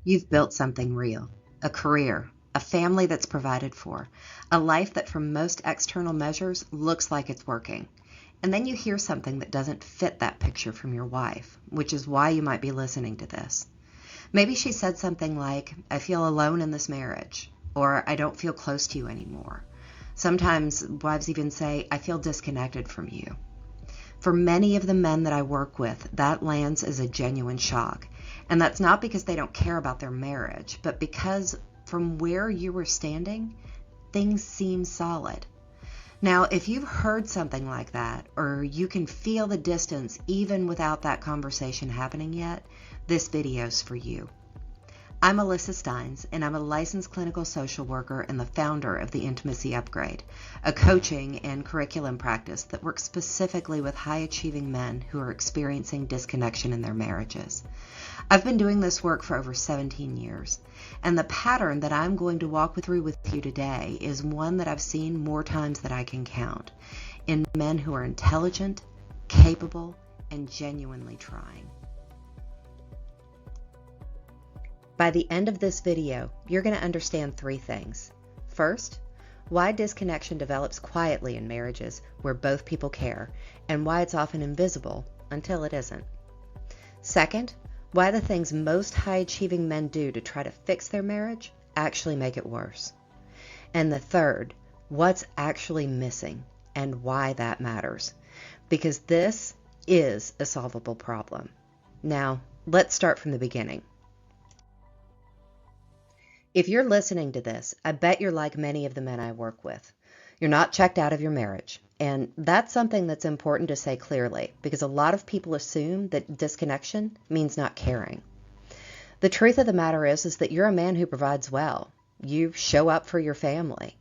You've built something real, a career, a family that's provided for, a life that from most external measures looks like it's working. And then you hear something that doesn't fit that picture from your wife, which is why you might be listening to this. Maybe she said something like, "I feel alone in this marriage," or "I don't feel close to you anymore." Sometimes wives even say, "I feel disconnected from you." For many of the men that I work with, that lands as a genuine shock. And that's not because they don't care about their marriage, but because from where you were standing, things seem solid. Now, if you've heard something like that, or you can feel the distance even without that conversation happening yet, this video's for you. I'm Alyssa Steins, and I'm a licensed clinical social worker and the founder of the Intimacy Upgrade, a coaching and curriculum practice that works specifically with high-achieving men who are experiencing disconnection in their marriages. I've been doing this work for over 17 years, and the pattern that I'm going to walk through with you today is one that I've seen more times than I can count in men who are intelligent, capable, and genuinely trying. By the end of this video, you're going to understand three things. First, why disconnection develops quietly in marriages where both people care, and why it's often invisible until it isn't. Second, why the things most high-achieving men do to try to fix their marriage actually make it worse. And the third, what's actually missing and why that matters. Because this is a solvable problem. Now, let's start from the beginning. If you're listening to this, I bet you're like many of the men I work with. You're not checked out of your marriage. And that's something that's important to say clearly, because a lot of people assume that disconnection means not caring. The truth of the matter is that you're a man who provides well. You show up for your family.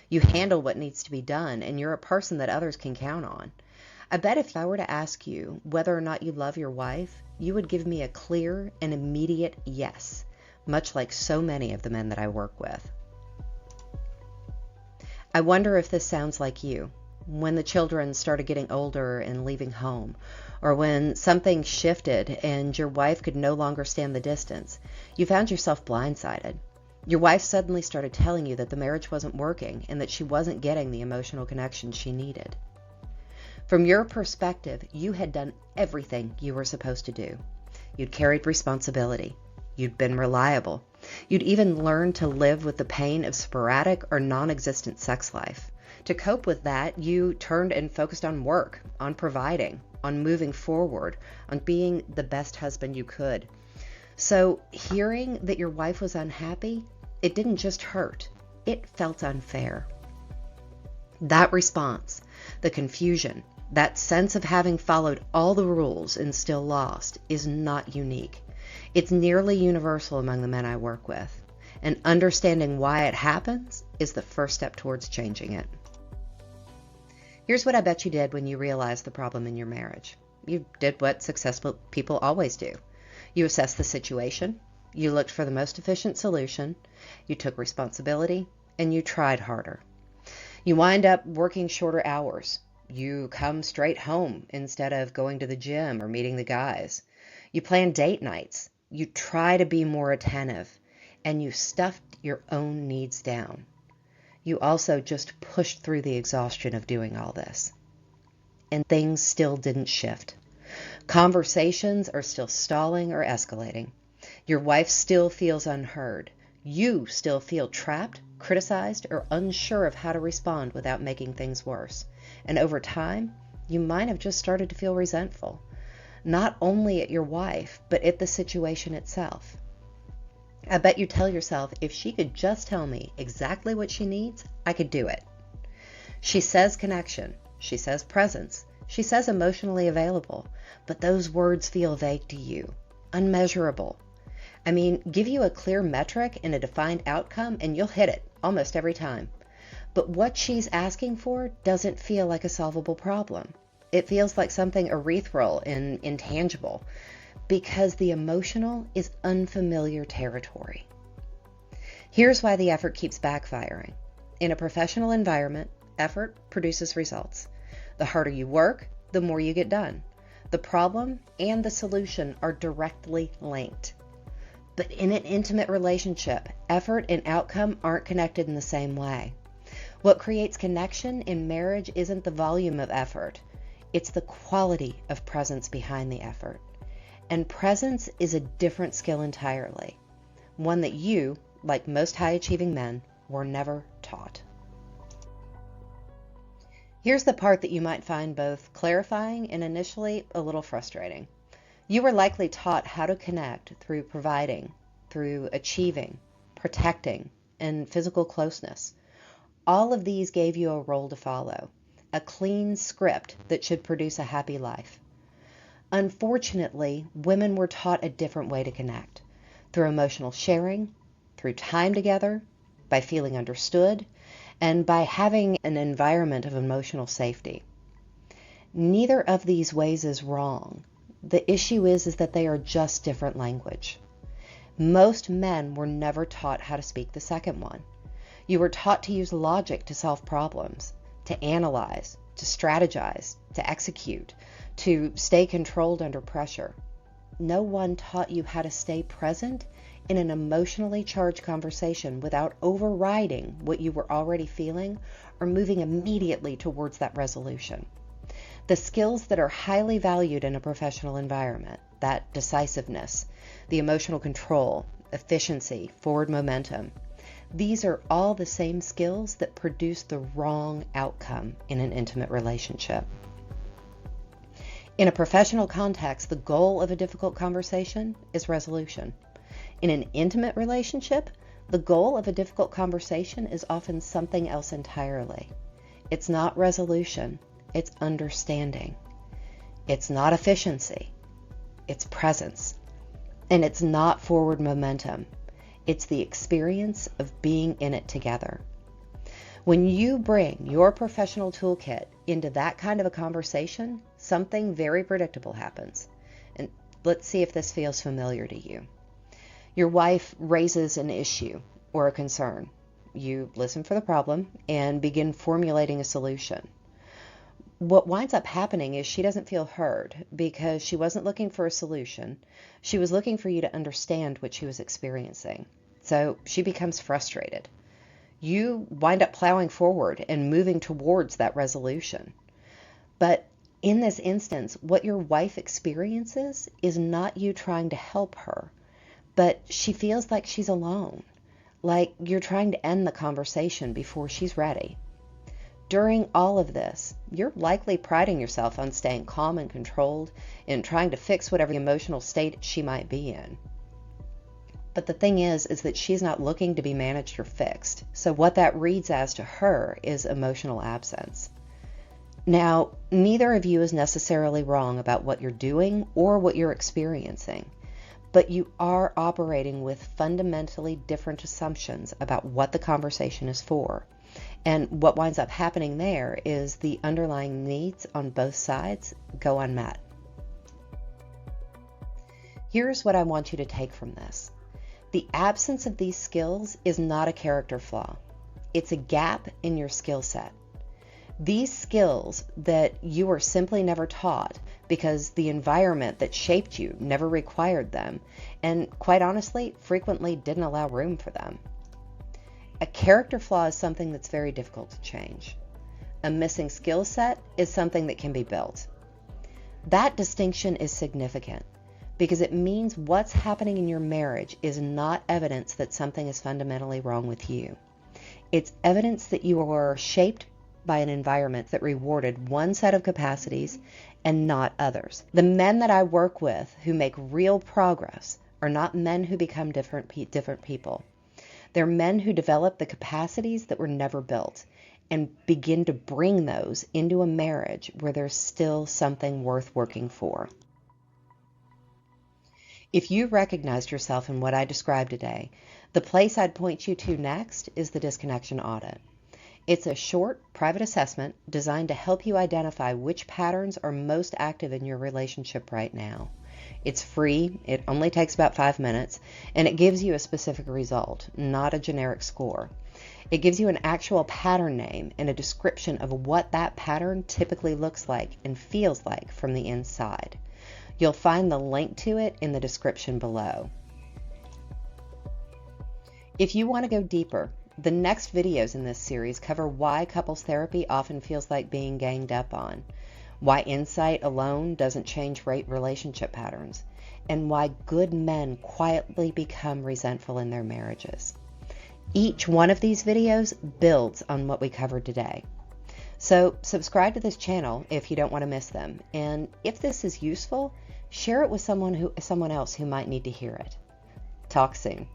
You handle what needs to be done, and you're a person that others can count on. I bet if I were to ask you whether or not you love your wife, you would give me a clear and immediate yes, much like so many of the men that I work with. I wonder if this sounds like you. When the children started getting older and leaving home, or when something shifted and your wife could no longer stand the distance, you found yourself blindsided. Your wife suddenly started telling you that the marriage wasn't working and that she wasn't getting the emotional connection she needed. From your perspective, you had done everything you were supposed to do. You'd carried responsibility. You'd been reliable. You'd even learned to live with the pain of sporadic or non-existent sex life. To cope with that, you turned and focused on work, on providing, on moving forward, on being the best husband you could. So hearing that your wife was unhappy, it didn't just hurt, it felt unfair. That response, the confusion, that sense of having followed all the rules and still lost, is not unique. It's nearly universal among the men I work with, and understanding why it happens is the first step towards changing it. Here's what I bet you did when you realized the problem in your marriage. You did what successful people always do. You assessed the situation, you looked for the most efficient solution, you took responsibility, and you tried harder. You wind up working shorter hours. You come straight home instead of going to the gym or meeting the guys. You plan date nights. You try to be more attentive, and you stuffed your own needs down. You also just pushed through the exhaustion of doing all this. And things still didn't shift. Conversations are still stalling or escalating. Your wife still feels unheard. You still feel trapped, criticized, or unsure of how to respond without making things worse. And over time, you might have just started to feel resentful. Not only at your wife, but at the situation itself. I bet you tell yourself, if she could just tell me exactly what she needs, I could do it. She says connection, she says presence, she says emotionally available, but those words feel vague to you, unmeasurable. I mean, give you a clear metric and a defined outcome and you'll hit it almost every time. But what she's asking for doesn't feel like a solvable problem. It feels like something ethereal and intangible because the emotional is unfamiliar territory. Here's why the effort keeps backfiring. In a professional environment, effort produces results. The harder you work, the more you get done. The problem and the solution are directly linked. But in an intimate relationship, effort and outcome aren't connected in the same way. What creates connection in marriage isn't the volume of effort, it's the quality of presence behind the effort. And presence is a different skill entirely, one that you, like most high-achieving men, were never taught. Here's the part that you might find both clarifying and initially a little frustrating. You were likely taught how to connect through providing, through achieving, protecting, and physical closeness. All of these gave you a role to follow, a clean script that should produce a happy life. Unfortunately, women were taught a different way to connect, through emotional sharing, through time together, by feeling understood, and by having an environment of emotional safety. Neither of these ways is wrong. The issue is that they are just different language. Most men were never taught how to speak the second one. You were taught to use logic to solve problems, to analyze, to strategize, to execute, to stay controlled under pressure. No one taught you how to stay present in an emotionally charged conversation without overriding what you were already feeling or moving immediately towards that resolution. The skills that are highly valued in a professional environment, that decisiveness, the emotional control, efficiency, forward momentum, these are all the same skills that produce the wrong outcome in an intimate relationship. In a professional context, the goal of a difficult conversation is resolution. In an intimate relationship, the goal of a difficult conversation is often something else entirely. It's not resolution, it's understanding. It's not efficiency, it's presence. And it's not forward momentum, it's the experience of being in it together. When you bring your professional toolkit into that kind of a conversation, something very predictable happens. And let's see if this feels familiar to you. Your wife raises an issue or a concern. You listen for the problem and begin formulating a solution. What winds up happening is she doesn't feel heard because she wasn't looking for a solution. She was looking for you to understand what she was experiencing. So she becomes frustrated. You wind up plowing forward and moving towards that resolution. But in this instance, what your wife experiences is not you trying to help her, but she feels like she's alone, like you're trying to end the conversation before she's ready. During all of this, you're likely priding yourself on staying calm and controlled and trying to fix whatever emotional state she might be in. But the thing is that she's not looking to be managed or fixed. So what that reads as to her is emotional absence. Now, neither of you is necessarily wrong about what you're doing or what you're experiencing, but you are operating with fundamentally different assumptions about what the conversation is for. And what winds up happening there is the underlying needs on both sides go unmet. Here's what I want you to take from this. The absence of these skills is not a character flaw. It's a gap in your skill set. These skills that you were simply never taught because the environment that shaped you never required them, and quite honestly, frequently didn't allow room for them. A character flaw is something that's very difficult to change. A missing skill set is something that can be built. That distinction is significant because it means what's happening in your marriage is not evidence that something is fundamentally wrong with you. It's evidence that you were shaped by an environment that rewarded one set of capacities and not others. The men that I work with who make real progress are not men who become different people. They're men who develop the capacities that were never built and begin to bring those into a marriage where there's still something worth working for. If you recognized yourself in what I described today, the place I'd point you to next is the Disconnection Audit. It's a short, private assessment designed to help you identify which patterns are most active in your relationship right now. It's free, it only takes about 5 minutes, and it gives you a specific result, not a generic score. It gives you an actual pattern name and a description of what that pattern typically looks like and feels like from the inside. You'll find the link to it in the description below. If you want to go deeper, the next videos in this series cover why couples therapy often feels like being ganged up on, why insight alone doesn't change relationship patterns, and why good men quietly become resentful in their marriages. Each one of these videos builds on what we covered today. So subscribe to this channel if you don't want to miss them, and if this is useful, share it with someone else who might need to hear it. Talk soon.